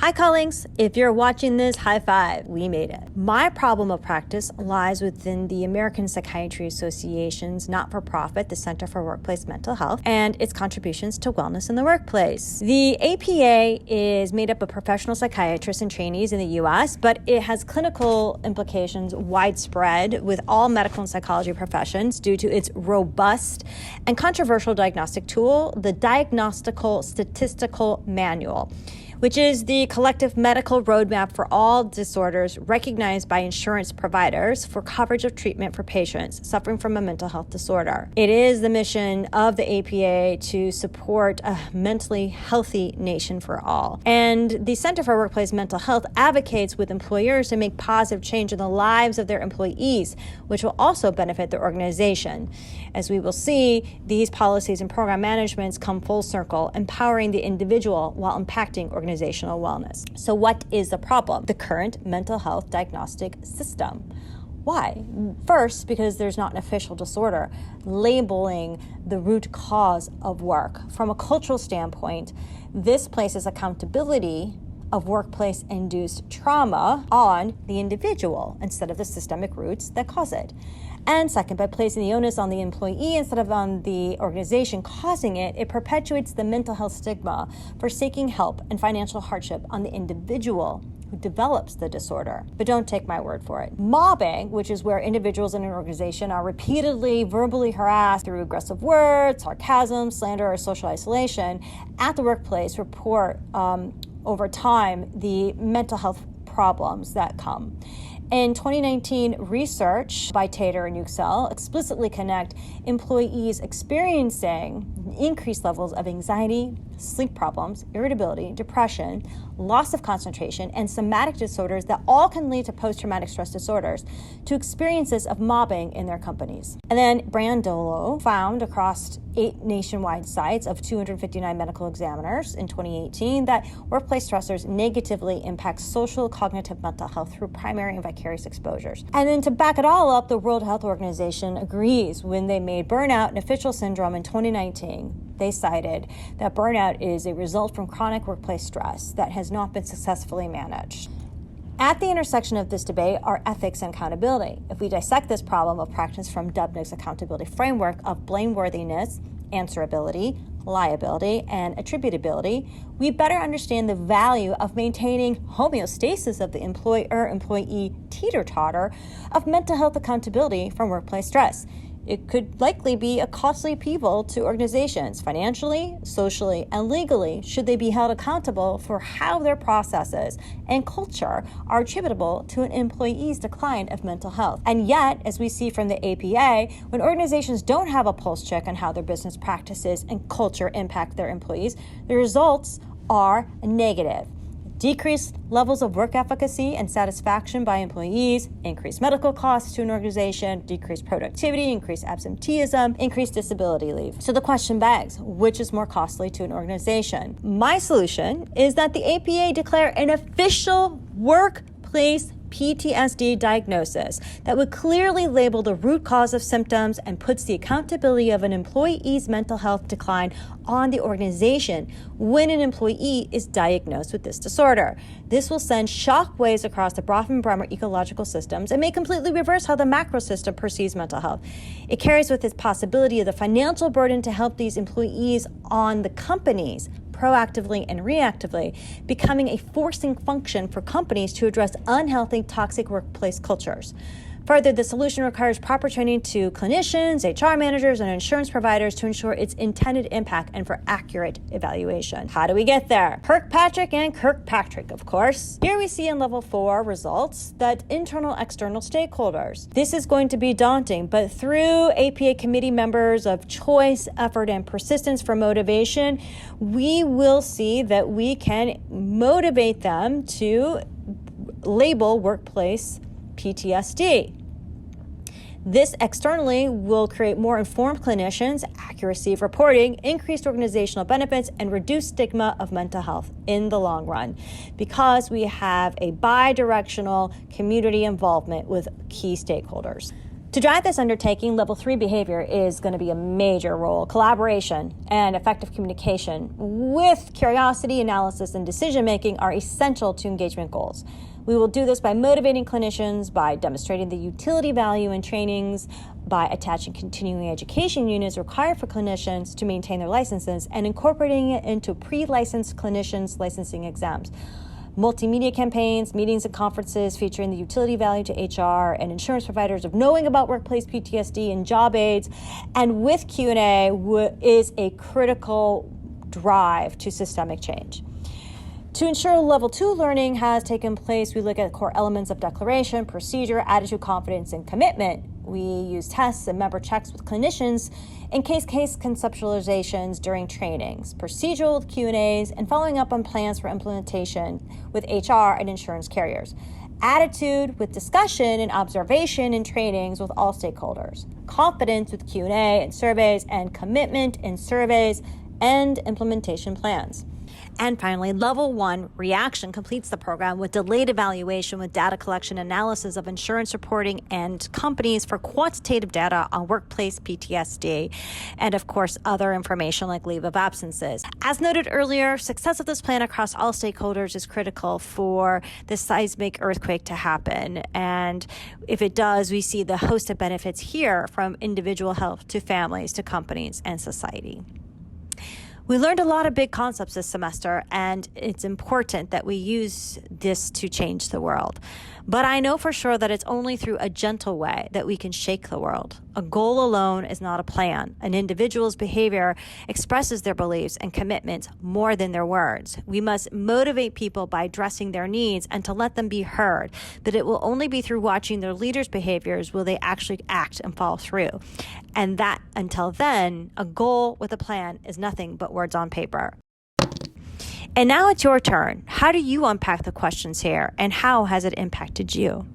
Hi, colleagues. If you're watching this, high five. We made it. My problem of practice lies within the American Psychiatry Association's not-for-profit, the Center for Workplace Mental Health, and its contributions to wellness in the workplace. The APA is made up of professional psychiatrists and trainees in the U.S., but it has clinical implications widespread with all medical and psychology professions due to its robust and controversial diagnostic tool, the Diagnostical Statistical Manual, which is the collective medical roadmap for all disorders recognized by insurance providers for coverage of treatment for patients suffering from a mental health disorder. It is the mission of the APA to support a mentally healthy nation for all. And the Center for Workplace Mental Health advocates with employers to make positive change in the lives of their employees, which will also benefit their organization. As we will see, these policies and program managements come full circle, empowering the individual while impacting organizational wellness. So what is the problem? The current mental health diagnostic system. Why? First, because there's not an official disorder labeling the root cause of work. From a cultural standpoint, this places accountability of workplace-induced trauma on the individual instead of the systemic roots that cause it. And second, by placing the onus on the employee instead of on the organization causing it, it perpetuates the mental health stigma for seeking help and financial hardship on the individual who develops the disorder. But don't take my word for it. Mobbing, which is where individuals in an organization are repeatedly verbally harassed through aggressive words, sarcasm, slander, or social isolation at the workplace, report over time the mental health problems that come. In 2019, research by Tater and Yüksel explicitly connect employees experiencing increased levels of anxiety, sleep problems, irritability, depression, loss of concentration, and somatic disorders that all can lead to post-traumatic stress disorders to experiences of mobbing in their companies. And then Brandolo found across 8 nationwide sites of 259 medical examiners in 2018 that workplace stressors negatively impact social cognitive mental health through primary and vicarious exposures. And then to back it all up, the World Health Organization agrees when they made burnout an official syndrome in 2019. They cited that burnout is a result from chronic workplace stress that has not been successfully managed. At the intersection of this debate are ethics and accountability. If we dissect this problem of practice from Dubnik's accountability framework of blameworthiness, answerability, liability, and attributability, we better understand the value of maintaining homeostasis of the employer-employee teeter-totter of mental health accountability from workplace stress. It could likely be a costly upheaval to organizations financially, socially, and legally should they be held accountable for how their processes and culture are attributable to an employee's decline of mental health. And yet, as we see from the APA, when organizations don't have a pulse check on how their business practices and culture impact their employees, the results are negative. Decreased levels of work efficacy and satisfaction by employees, increased medical costs to an organization, decreased productivity, increased absenteeism, increased disability leave. So the question begs, which is more costly to an organization? My solution is that the APA declare an official workplace PTSD diagnosis that would clearly label the root cause of symptoms and puts the accountability of an employee's mental health decline on the organization when an employee is diagnosed with this disorder. This will send shockwaves across the Bronfenbrenner ecological systems and may completely reverse how the macro system perceives mental health. It carries with it possibility of the financial burden to help these employees on the companies proactively and reactively, becoming a forcing function for companies to address unhealthy, toxic workplace cultures. Further, the solution requires proper training to clinicians, HR managers, and insurance providers to ensure its intended impact and for accurate evaluation. How do we get there? Kirkpatrick and Kirkpatrick, of course. Here we see in level 4 results that internal, external stakeholders. This is going to be daunting, but through APA committee members of choice, effort, and persistence for motivation, we will see that we can motivate them to label workplace PTSD. This externally will create more informed clinicians, accuracy of reporting, increased organizational benefits, and reduced stigma of mental health in the long run because we have a bi-directional community involvement with key stakeholders. To drive this undertaking, level 3 behavior is going to be a major role. Collaboration and effective communication with curiosity, analysis, and decision-making are essential to engagement goals. We will do this by motivating clinicians, by demonstrating the utility value in trainings, by attaching continuing education units required for clinicians to maintain their licenses, and incorporating it into pre-licensed clinicians' licensing exams. Multimedia campaigns, meetings and conferences featuring the utility value to HR and insurance providers of knowing about workplace PTSD and job aids, and with Q&A is a critical drive to systemic change. To ensure level 2 learning has taken place, we look at core elements of declaration, procedure, attitude, confidence, and commitment. We use tests and member checks with clinicians and case conceptualizations during trainings, procedural with Q&As, and following up on plans for implementation with HR and insurance carriers. Attitude with discussion and observation in trainings with all stakeholders. Confidence with Q&A and surveys, and commitment in surveys and implementation plans. And finally, level 1 reaction completes the program with delayed evaluation with data collection analysis of insurance reporting and companies for quantitative data on workplace PTSD, and of course, other information like leave of absences. As noted earlier, success of this plan across all stakeholders is critical for the seismic earthquake to happen. And if it does, we see the host of benefits here, from individual health to families to companies and society. We learned a lot of big concepts this semester, and it's important that we use this to change the world. But I know for sure that it's only through a gentle way that we can shake the world. A goal alone is not a plan. An individual's behavior expresses their beliefs and commitments more than their words. We must motivate people by addressing their needs and to let them be heard. But it will only be through watching their leaders' behaviors will they actually act and follow through. And that, until then, a goal with a plan is nothing but words on paper. And now it's your turn. How do you unpack the questions here, and how has it impacted you?